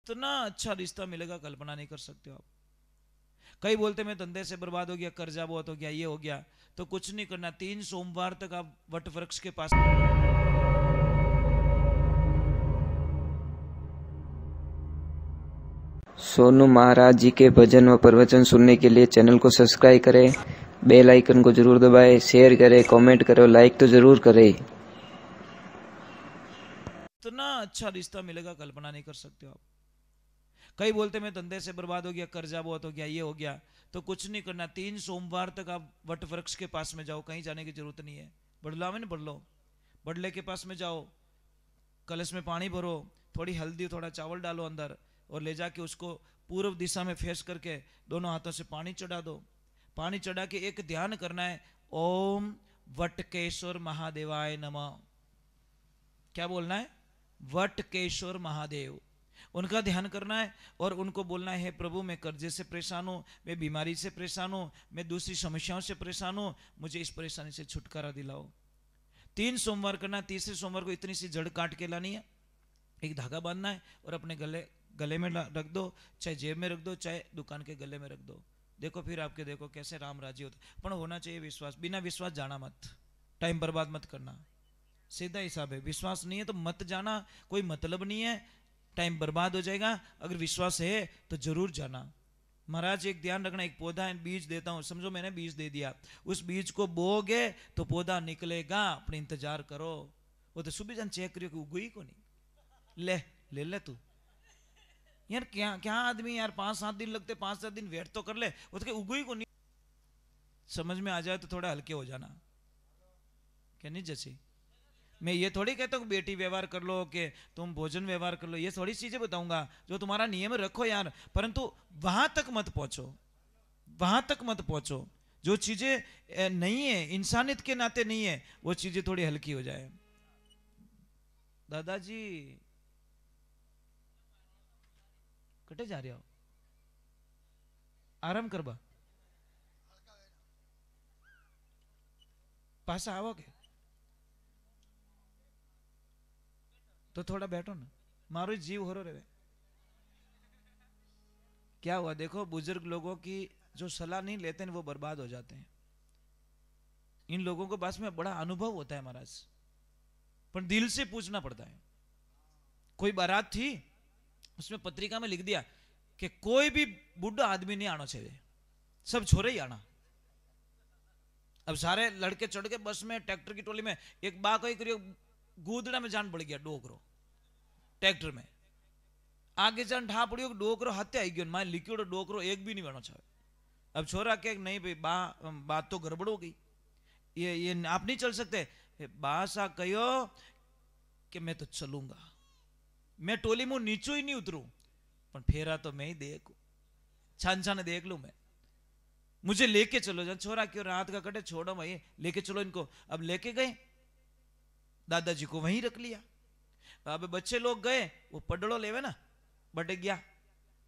इतना अच्छा रिश्ता मिलेगा, कल्पना नहीं कर सकते हो आप। कई बोलते मैं धंधे से बर्बाद हो गया, कर्जा बहुत हो गया, ये हो गया। तो कुछ नहीं करना, 3 सोमवार तक आप वट वृक्ष के पास। सोनू महाराज जी के भजन व प्रवचन सुनने के लिए चैनल को सब्सक्राइब करें, बेल आइकन को जरूर दबाएं, शेयर करें, कमेंट करें और लाइक तो जरूर करें। इतना अच्छा रिश्ता मिलेगा, कल्पना नहीं कर सकते हो आप। कई बोलते मैं धंधे से बर्बाद हो गया, कर्जा बहुत हो गया, ये हो गया। तो कुछ नहीं करना, 3 सोमवार तक आप वट वृक्ष के पास में जाओ, कहीं जाने की जरूरत नहीं है। बड़ला में ना, बड़ले के पास में जाओ, कलश में पानी भरो, थोड़ी हल्दी थोड़ा चावल डालो अंदर, और ले जाके उसको पूर्व दिशा में फेस करके दोनों हाथों से पानी चढ़ा दो। पानी चढ़ा के एक ध्यान करना है, ओम वटकेश्वर महादेवाय नमः। क्या बोलना है? वटकेश्वर महादेव, उनका ध्यान करना है। और उनको बोलना है, प्रभु मैं कर्जे से परेशान हूँ, मैं बीमारी से परेशान हूँ, मैं दूसरी समस्याओं से परेशान हूँ, मुझे इस परेशानी से छुटकारा दिलाओ। 3 सोमवार करना। तीसरे सोमवार को इतनी सी जड़ काट के लानी है, एक धागा बांधना है और अपने गले में रख दो, चाहे जेब में रख दो, चाहे दुकान के गले में रख दो। देखो फिर आपके, देखो कैसे राम राजी होता। पर होना चाहिए विश्वास, बिना विश्वास जाना मत, टाइम बर्बाद मत करना। सीधा हिसाब है, विश्वास नहीं है तो मत जाना, कोई मतलब नहीं है, टाइम बर्बाद हो जाएगा। अगर विश्वास है तो जरूर जाना। महाराज एक ध्यान रखना, एक पौधा है, बीज देता हूं, समझो मैंने बीज दे दिया, उस बीज को बोगे तो पौधा निकलेगा, अपने इंतजार करो। वो तो सुबह जान चेक करियो कि उगई को नहीं, ले तू यार, क्या क्या आदमी यार, 5-7 दिन लगते, 5-7 दिन वेट तो कर ले, वो तो उगई को नहीं। समझ में आ जाए तो थोड़ा हल्के हो जाना, क्या नहीं? जैसे मैं ये थोड़ी कहता हूँ बेटी व्यवहार कर लो, कि तुम भोजन व्यवहार कर लो, ये थोड़ी चीजें बताऊंगा जो तुम्हारा नियम रखो यार, परंतु वहां तक मत पहुंचो, वहां तक मत पहुंचो। जो चीजें नहीं है, इंसानियत के नाते नहीं है, वो चीजें थोड़ी हल्की हो जाए। दादाजी कटे जा रहे हो, आराम करबा पास आओगे तो थोड़ा बैठो ना, मारो जीव हो रहे। क्या हुआ? देखो बुजुर्ग लोगों की जो सलाह नहीं लेते हैं वो बर्बाद हो जाते हैं। इन लोगों को पास में बड़ा अनुभव होता है महाराज, पर दिल से पूछना पड़ता है। कोई बारात थी, उसमें पत्रिका में लिख दिया कि कोई भी बुढ़ा आदमी नहीं आना चाहिए, सब छोरे ही आना। अब सारे लड़के चढ़ के बस में, ट्रैक्टर की टोली में, एक बा कही करियो गूदड़ा में जान पड़ गया, डोकरो ट्रैक्टर में आगे जान ढा पड़ियो, डोकरो हत्या आई गयो, मैं लिखियो डोकरो एक भी नहीं बनो चाहे। अब छोरा के नहीं भाई, बात तो गड़बड़ हो गई, ये आप नहीं चल सकते। बासा कहो कि मैं तो चलूंगा, मैं टोली में नीचो ही नहीं उतरू, पर फेरा तो मैं ही देखू, छान छान देख लू मैं, मुझे लेके चलो। जब छोरा क्यों रात का कटे, छोड़ो भाई, लेके चलो इनको। अब लेके गए, दादाजी को वहीं रख लिया। अब बच्चे लोग गए, वो पडड़ो लेवे ना, बटे गया,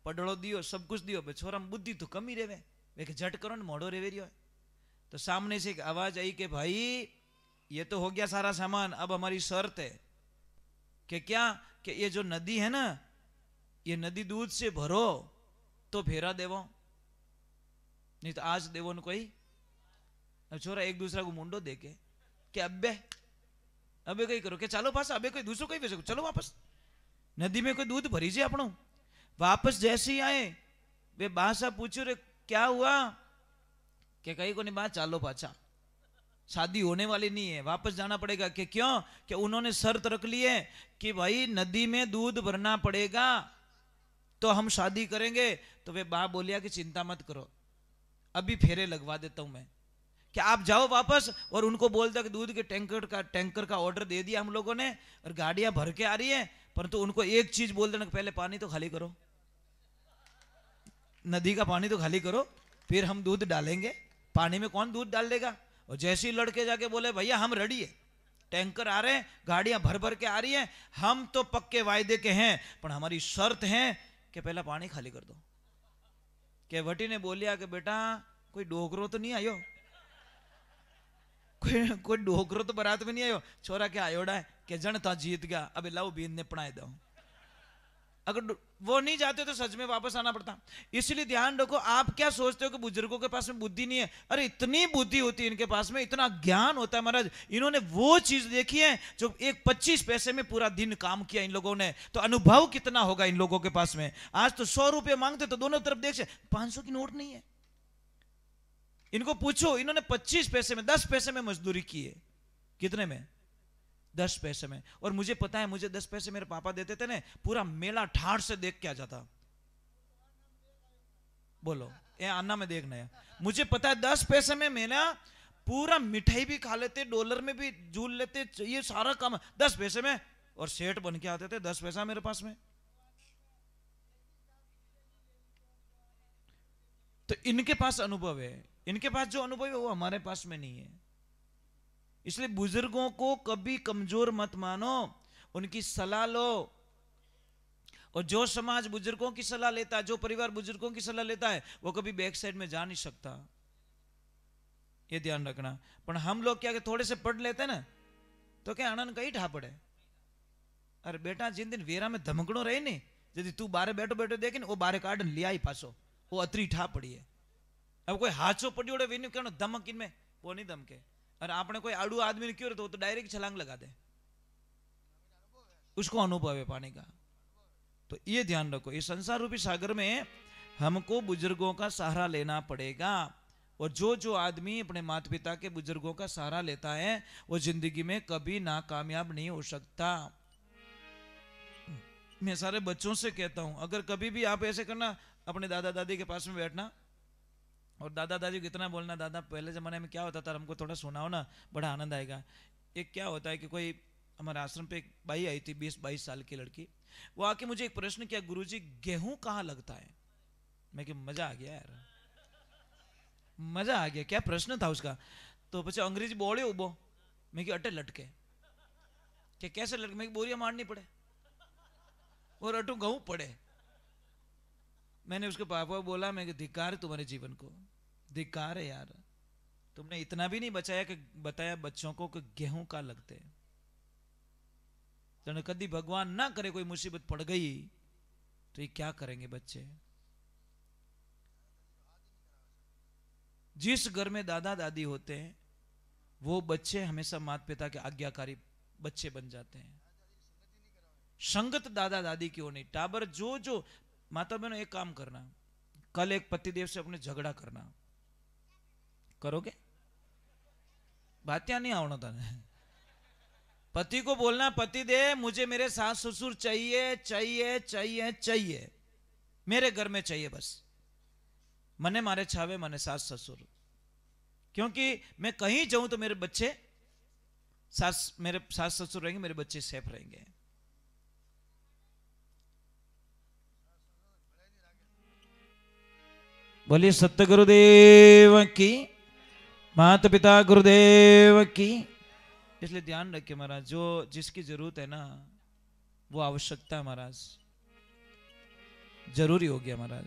पडड़ो दियो, सब कुछ दियो, छोरा में बुद्धि तो कम ही रेवे, वे झट करो न मोड़ो रेवे रियो। तो सामने से एक आवाज आई कि भाई ये तो हो गया सारा सामान, अब हमारी शर्त है कि क्या, कि ये जो नदी है ना, ये नदी दूध से भरो तो फेरा देवो, नहीं तो आज देवो न कोई। अब छोरा एक दूसरा को मुंडो देके कि अबे कई करो, कि चालो पास, अबे कोई दूसरो कई बेचो, चलो वापस नदी में कोई दूध भरी जे अपनो। वापस जैसे ही आए, वे बासा पूछो रे क्या हुआ, कि कहीं को नहीं बात, चालो पाचा, शादी होने वाली नहीं है, वापस जाना पड़ेगा। कि क्यों? कि उन्होंने शर्त रख ली है कि भाई नदी में दूध भरना पड़ेगा तो हम शादी करेंगे। तो वे बा बोलिया कि चिंता मत करो, अभी फेरे लगवा देता हूं मैं, कि आप जाओ वापस और उनको बोल दो कि दूध के टैंकर का ऑर्डर दे दिया हम लोगों ने, और गाड़ियां भर के आ रही है, परंतु उनको एक चीज बोल देना कि पहले पानी तो खाली करो, नदी का पानी तो खाली करो, फिर हम दूध डालेंगे। पानी में कौन दूध डाल देगा? और जैसे ही लड़के जाके बोले भैया हम रेडी है, टैंकर आ रहे हैं, गाड़ियां भर भर के आ रही हैं, हम तो पक्के वायदे के हैं, पर हमारी शर्त है कि पहला पानी खाली कर दो। के वटी ने बोलिया कि बेटा कोई डोकरो तो नहीं आयो, कोई डोकरो तो बारात में नहीं आयो। छोरा क्या आयोड़ा है कि जन था जीत गया, अबे लाओ बीन ने पढ़ाए दो। अगर वो नहीं जाते तो सच में वापस आना पड़ता। इसलिए ध्यान रखो, आप क्या सोचते हो कि बुजुर्गों के पास में बुद्धि नहीं है? अरे इतनी बुद्धि होती है इनके पास में, इतना ज्ञान होता है महाराज। इन्होंने वो चीज देखी है जो एक 25 पैसे में पूरा दिन काम किया इन लोगों ने, तो अनुभव कितना होगा इन लोगों के पास में। आज तो 100 रुपये मांगते तो दोनों तरफ देख से 500 की नोट नहीं है। इनको पूछो, इन्होंने 25 पैसे में 10 पैसे में मजदूरी की है। कितने में? 10 पैसे में। और मुझे पता है, मुझे 10 पैसे मेरे पापा देते थे ना, पूरा मेला ठाठ से देख के आ जाता। बोलो ये अन्ना में देखना है। मुझे पता है 10 पैसे में मेला पूरा मिठाई भी खा लेते, डॉलर में भी झूल लेते, ये सारा काम 10 पैसे में। और सेठ बन के आते थे, 10 पैसा मेरे पास में। तो इनके पास अनुभव है, इनके पास जो अनुभव है वो हमारे पास में नहीं है। इसलिए बुजुर्गों को कभी कमजोर मत मानो, उनकी सलाह लो। और जो समाज बुजुर्गों की सलाह लेता है, जो परिवार बुजुर्गों की सलाह लेता है, वो कभी बैक साइड में जा नहीं सकता, ये ध्यान रखना। पर हम लोग क्या, थोड़े से पढ़ लेते ना तो क्या आनंद कहीं ठा पड़े। अरे बेटा, जिन दिन वेरा में धमकड़ो रही नहीं, यदि तू बारे बैठो बैठो देखे वो बारे कार्ड लिया ही पासो, वो अतरी ठा पड़ी है। अब कोई हाथों पड़ी उड़े वीन कहना धमक इनमें, वो नहीं धमके। और आपने कोई आड़ू आदमी ने क्यों तो डायरेक्ट छलांग लगा दे, उसको अनुभव है पानी का। तो ये ध्यान रखो, इस संसार रूपी सागर में हमको बुजुर्गों का सहारा लेना पड़ेगा। और जो आदमी अपने माता पिता के बुजुर्गों का सहारा लेता है, वो जिंदगी में कभी नाकामयाब नहीं हो सकता। मैं सारे बच्चों से कहता हूं, अगर कभी भी आप ऐसे करना, अपने दादा दादी के पास में बैठना और दादा दादी को इतना बोलना, दादा पहले जमाने में क्या होता था, हमको थोड़ा सुनाओ ना, बड़ा आनंद आएगा। एक क्या होता है कि कोई हमारे आश्रम पे एक बाई आई थी, 20-22 साल की लड़की। वो आके मुझे एक प्रश्न किया, गुरुजी गेहूं कहाँ लगता है? मैं कि मजा आ गया यार, मजा आ गया। क्या प्रश्न था उसका? तो પછી अंग्रेजी बोले उबो, मैं कि अटे लटके। क्या कैसे लटके? मैं बोरिया मारनी पड़े और अटू गहूं पड़े। मैंने उसके पापा को बोला, मैं कि धिक्कार है तुम्हारे जीवन को, धिक्कार है यार, तुमने इतना भी नहीं बताया बच्चों को कि गेहूं का लगते हैं। तो कभी भगवान ना करे कोई मुसीबत पड़ गई तो ये क्या करेंगे बच्चे? जिस घर में दादा दादी होते हैं वो बच्चे हमेशा माता पिता के आज्ञाकारी बच्चे बन जाते हैं। संगत दादा दादी की हो नहीं। टाबर जो माता बहनों, एक काम करना, कल एक पतिदेव से अपने झगड़ा करना, करोगे? बात्या नहीं आवना था। पति को बोलना, पति देव मुझे मेरे सास ससुर चाहिए चाहिए चाहिए चाहिए, मेरे घर में चाहिए बस, मने मारे छावे मने सास ससुर। क्योंकि मैं कहीं जाऊं तो मेरे बच्चे मेरे सास ससुर रहेंगे, मेरे बच्चे सेफ रहेंगे। बोलिए सत्य गुरुदेव की, माता पिता गुरुदेव की। इसलिए ध्यान रखिए महाराज, जो जिसकी जरूरत है ना, वो आवश्यकता महाराज जरूरी हो गया महाराज।